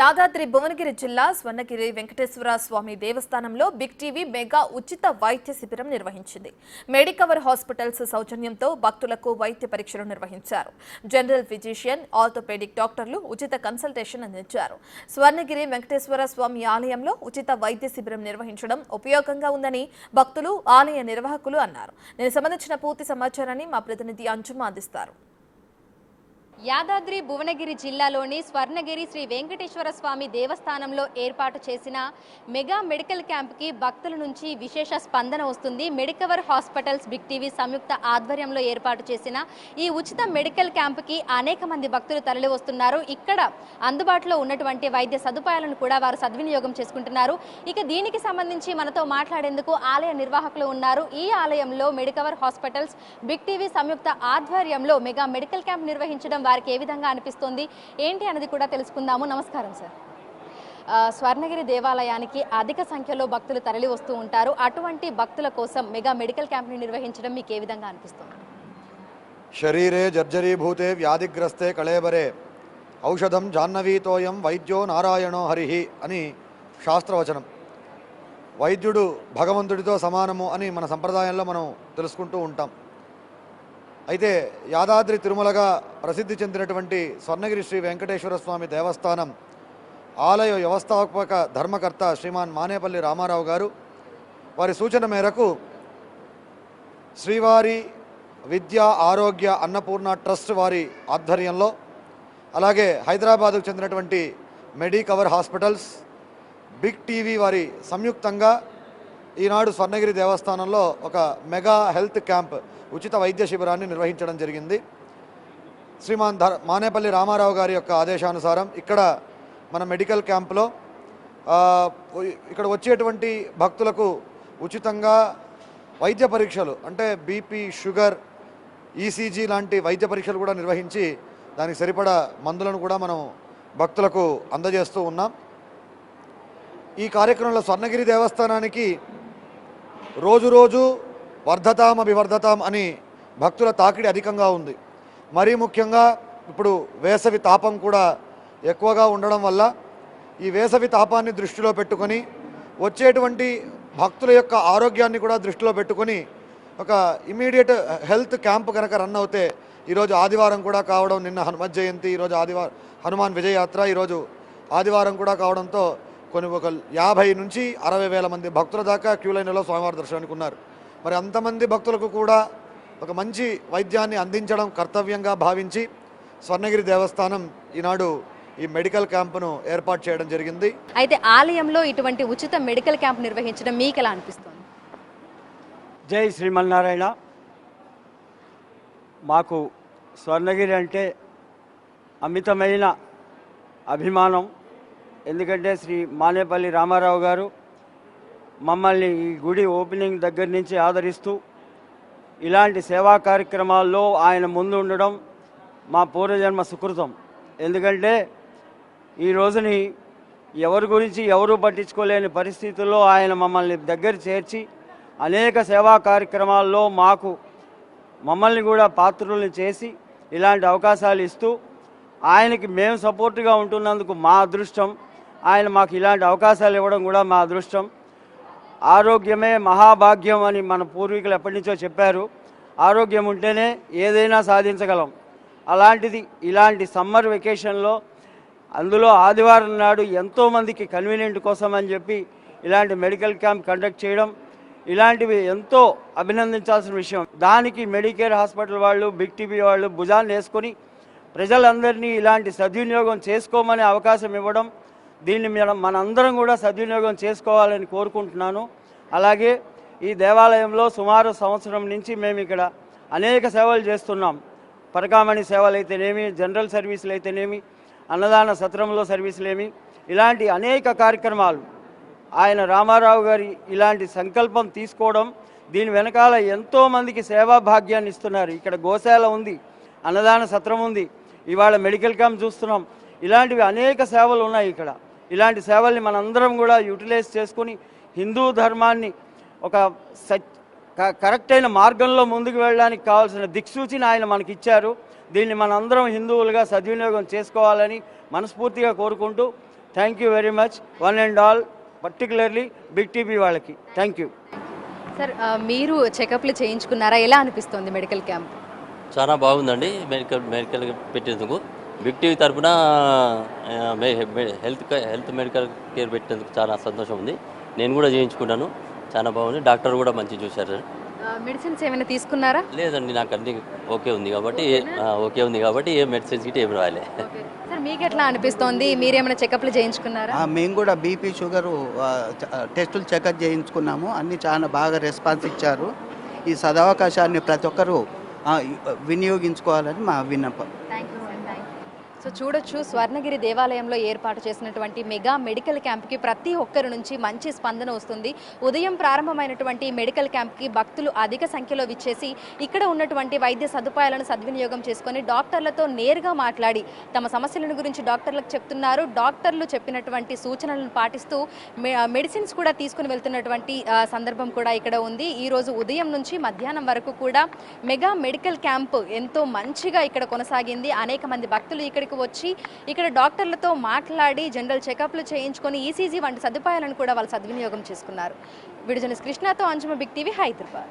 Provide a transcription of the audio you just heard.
యాదాద్రి భువనగిరి జిల్లా స్వర్ణగిరి వెంకటేశ్వర స్వామి దేవస్థానంలో big TV mega ఉచిత వైద్య శిబిరం నిర్వహించింది. మెడికవర్ హాస్పిటల్స్ సౌజన్యంతో భక్తులకు వైద్య పరీక్షలు నిర్వహించారు. జనరల్ ఫిజిషియన్, ఆర్థోపెడిక్ డాక్టర్లు ఉచిత కన్సల్టేషన్ అందించారు. స్వర్ణగిరి వెంకటేశ్వర స్వామి ఆలయంలో ఉచిత వైద్య శిబిరం నిర్వహించడం ఉపయోగంగా ఉందని భక్తులు, ఆలయ నిర్వాహకులు అన్నారు. దీనికి సంబంధించిన పూర్తి సమాచారాన్ని మా ప్రతినిధి అంజుమ అందిస్తారు. యాదాద్రి భువనగిరి జిల్లాలోని స్వర్ణగిరి శ్రీ వెంకటేశ్వర స్వామి దేవస్థానంలో ఏర్పాటు చేసిన మెగా మెడికల్ క్యాంప్కి భక్తుల నుంచి విశేష స్పందన వస్తుంది. మెడికవర్ హాస్పిటల్స్ బిగ్ టీవీ సంయుక్త ఆధ్వర్యంలో ఏర్పాటు చేసిన ఈ ఉచిత మెడికల్ క్యాంప్కి అనేక మంది భక్తులు తరలి వస్తున్నారు. ఇక్కడ అందుబాటులో ఉన్నటువంటి వైద్య సదుపాయాలను కూడా వారు సద్వినియోగం చేసుకుంటున్నారు. ఇక దీనికి సంబంధించి మనతో మాట్లాడేందుకు ఆలయ నిర్వాహకులు ఉన్నారు. ఈ ఆలయంలో మెడికవర్ హాస్పిటల్స్ బిగ్ టీవీ సంయుక్త ఆధ్వర్యంలో మెగా మెడికల్ క్యాంప్ నిర్వహించడం వారికి ఏ విధంగా అనిపిస్తుంది ఏంటి అనేది కూడా తెలుసుకుందాము. నమస్కారం సార్. స్వర్ణగిరి దేవాలయానికి అధిక సంఖ్యలో భక్తులు తరలి వస్తూ ఉంటారు. అటువంటి భక్తుల కోసం మెగా మెడికల్ క్యాంప్ని నిర్వహించడం మీకు ఏ విధంగా అనిపిస్తుంది? శరీరే జర్జరీభూతే వ్యాధిగ్రస్తే కళేబరే ఔషధం జాహ్నవీతోయం వైద్యో నారాయణో హరిహి అని శాస్త్రవచనం. వైద్యుడు భగవంతుడితో సమానము అని మన సంప్రదాయంలో మనం తెలుసుకుంటూ ఉంటాం. అయితే యాదాద్రి తిరుమలగా ప్రసిద్ధి చెందినటువంటి స్వర్ణగిరి శ్రీ వెంకటేశ్వర స్వామి దేవస్థానం ఆలయ వ్యవస్థాపక ధర్మకర్త శ్రీమాన్ మానేపల్లి రామారావు గారు వారి సూచన మేరకు శ్రీవారి విద్యా ఆరోగ్య అన్నపూర్ణ ట్రస్ట్ వారి ఆధ్వర్యంలో, అలాగే హైదరాబాదుకు చెందినటువంటి మెడికవర్ హాస్పిటల్స్, బిగ్ టీవీ వారి సంయుక్తంగా ఈనాడు స్వర్ణగిరి దేవస్థానంలో ఒక మెగా హెల్త్ క్యాంప్, ఉచిత వైద్య శిబిరాన్ని నిర్వహించడం జరిగింది. శ్రీమాన్ మానేపల్లి రామారావు గారి యొక్క ఆదేశానుసారం ఇక్కడ మన మెడికల్ క్యాంప్లో ఇక్కడ వచ్చేటువంటి భక్తులకు ఉచితంగా వైద్య పరీక్షలు, అంటే బీపీ, షుగర్, ఈసీజీ లాంటి వైద్య పరీక్షలు కూడా నిర్వహించి దానికి సరిపడా మందులను కూడా మనం భక్తులకు అందజేస్తూ ఉన్నాం. ఈ కార్యక్రమంలో స్వర్ణగిరి దేవస్థానానికి రోజు వర్ధతాం అభివర్ధతాం అని భక్తుల తాకిడి అధికంగా ఉంది. మరీ ముఖ్యంగా ఇప్పుడు వేసవి తాపం కూడా ఎక్కువగా ఉండడం వల్ల ఈ వేసవి తాపాన్ని దృష్టిలో పెట్టుకొని వచ్చేటువంటి భక్తుల యొక్క ఆరోగ్యాన్ని కూడా దృష్టిలో పెట్టుకొని ఒక ఇమీడియట్ హెల్త్ క్యాంప్ కనుక రన్ అవుతే, ఈరోజు ఆదివారం కూడా కావడం, నిన్న హనుమత్ జయంతి, ఈరోజు హనుమాన్ విజయయాత్ర, ఈరోజు ఆదివారం కూడా కావడంతో ఒక 50 నుంచి 60 వేల మంది భక్తుల దాకా క్యూ లైన్లో స్వామివారి దర్శనానికి ఉన్నారు. మరి అంతమంది భక్తులకు కూడా ఒక మంచి వైద్యాన్ని అందించడం కర్తవ్యంగా భావించి స్వర్ణగిరి దేవస్థానం ఈనాడు ఈ మెడికల్ క్యాంపును ఏర్పాటు చేయడం జరిగింది. అయితే ఆలయంలో ఇటువంటి ఉచిత మెడికల్ క్యాంప్ నిర్వహించడం మీకు ఎలా అనిపిస్తుంది? జై శ్రీమన్నారాయణ. మాకు స్వర్ణగిరి అంటే అమితమైన అభిమానం. ఎందుకంటే శ్రీ మానేపల్లి రామారావు గారు మమ్మల్ని ఈ గుడి ఓపెనింగ్ దగ్గర నుంచి ఆదరిస్తూ ఇలాంటి సేవా కార్యక్రమాల్లో ఆయన ముందు ఉండడం మా పూర్వజన్మ సుకృతం. ఎందుకంటే ఈ రోజుని ఎవరి గురించి ఎవరూ పట్టించుకోలేని పరిస్థితుల్లో ఆయన మమ్మల్ని దగ్గర చేర్చి అనేక సేవా కార్యక్రమాల్లో మమ్మల్ని కూడా పాత్రుల్ని చేసి ఇలాంటి అవకాశాలు ఇస్తూ ఆయనకి మేము సపోర్టుగా ఉంటున్నందుకు మా అదృష్టం. ఆయన మాకు ఇలాంటి అవకాశాలు ఇవ్వడం కూడా మా అదృష్టం. ఆరోగ్యమే మహాభాగ్యం అని మన పూర్వీకులు ఎప్పటి నుంచో చెప్పారు. ఆరోగ్యం ఉంటేనే ఏదైనా సాధించగలం. అలాంటిది ఇలాంటి సమ్మర్ వెకేషన్లో, అందులో ఆదివారం నాడు ఎంతోమందికి కన్వీనియంట్ కోసం అని చెప్పి ఇలాంటి మెడికల్ క్యాంప్ కండక్ట్ చేయడం, ఇలాంటివి ఎంతో అభినందించాల్సిన విషయం. దానికి మెడికేర్ హాస్పిటల్ వాళ్ళు, బిగ్ టీవీ వాళ్ళు భుజాన్ని వేసుకొని ప్రజలందరినీ ఇలాంటి సద్వినియోగం చేసుకోమనే అవకాశం ఇవ్వడం, దీన్ని మనందరం కూడా సద్వినియోగం చేసుకోవాలని కోరుకుంటున్నాను. అలాగే ఈ దేవాలయంలో సుమారు సంవత్సరం నుంచి మేము ఇక్కడ అనేక సేవలు చేస్తున్నాం. పరకామణి సేవలు అయితేనేమి, జనరల్ సర్వీసులు అయితేనేమి, అన్నదాన సత్రంలో సర్వీసులేమి, ఇలాంటి అనేక కార్యక్రమాలు ఆయన రామారావు గారి ఇలాంటి సంకల్పం తీసుకోవడం, దీని వెనకాల ఎంతోమందికి సేవా భాగ్యాన్ని ఇస్తున్నారు. ఇక్కడ గోశాల ఉంది, అన్నదాన సత్రం ఉంది, ఇవాళ మెడికల్ క్యాంప్ చూస్తున్నాం. ఇలాంటివి అనేక సేవలు ఉన్నాయి ఇక్కడ. ఇలాంటి సేవల్ని మనందరం కూడా యూటిలైజ్ చేసుకుని హిందూ ధర్మాన్ని ఒక కరెక్ట్ అయిన మార్గంలో ముందుకు వెళ్ళడానికి కావాల్సిన దిక్సూచిని ఆయన మనకి ఇచ్చారు. దీన్ని మనందరం హిందువులుగా సద్వినియోగం చేసుకోవాలని మనస్ఫూర్తిగా కోరుకుంటూ thank you very much one and all, particularly big TV వాళ్ళకి థ్యాంక్ యూ. సార్ మీరు చెకప్లు చేయించుకున్నారా? ఎలా అనిపిస్తుంది మెడికల్ క్యాంప్? చాలా బాగుందండి. మెడికల్ పెట్టేందుకు బిగ్ టీవీ తరఫున హెల్త్ మెడికల్ కేర్ పెట్టేందుకు చాలా సంతోషం ఉంది. నేను కూడా చేయించుకున్నాను, చాలా బాగుంది. డాక్టర్ కూడా మంచిగా చూశారు. మెడిసిన్స్ ఏమైనా తీసుకున్నారా? లేదండి, నాకు అన్ని ఓకే ఉంది కాబట్టి ఏ మెడిసిన్స్ గిట్ట ఏమి రాలే. సార్ మీకు ఎట్లా అనిపిస్తోంది? మీరేమైనా చెకప్లు చేయించుకున్నారా? మేము కూడా బీపీ షుగరు టెస్టులు చెకప్ చేయించుకున్నాము. అన్నీ చాలా బాగా రెస్పాన్స్ ఇచ్చారు. ఈ సదవకాశాన్ని ప్రతి ఒక్కరూ వినియోగించుకోవాలని మా విన్నపం. సో చూడొచ్చు, స్వర్ణగిరి దేవాలయంలో ఏర్పాటు చేసినటువంటి మెగా మెడికల్ క్యాంప్కి ప్రతి ఒక్కరి నుంచి మంచి స్పందన వస్తుంది. ఉదయం ప్రారంభమైనటువంటి మెడికల్ క్యాంప్కి భక్తులు అధిక సంఖ్యలో విచ్చేసి ఇక్కడ ఉన్నటువంటి వైద్య సదుపాయాలను సద్వినియోగం చేసుకొని డాక్టర్లతో నేరుగా మాట్లాడి తమ సమస్యలను గురించి డాక్టర్లకు చెప్తున్నారు. డాక్టర్లు చెప్పినటువంటి సూచనలను పాటిస్తూ మెడిసిన్స్ కూడా తీసుకుని వెళ్తున్నటువంటి సందర్భం కూడా ఇక్కడ ఉంది. ఈరోజు ఉదయం నుంచి మధ్యాహ్నం వరకు కూడా మెగా మెడికల్ క్యాంప్ ఎంతో మంచిగా ఇక్కడ కొనసాగింది. అనేక మంది భక్తులు ఇక్కడికి వచ్చి ఇక్కడ డాక్టర్లతో మాట్లాడి జనరల్ చెకప్లు చేయించుకొని ఈసీజీ వంటి సదుపాయాలను కూడా వాళ్ళు సద్వినియోగం చేసుకున్నారు. వీడియో జర్నలిస్ట్ కృష్ణతో అంజుమ, బిగ్ టీవీ, హైదరాబాద్.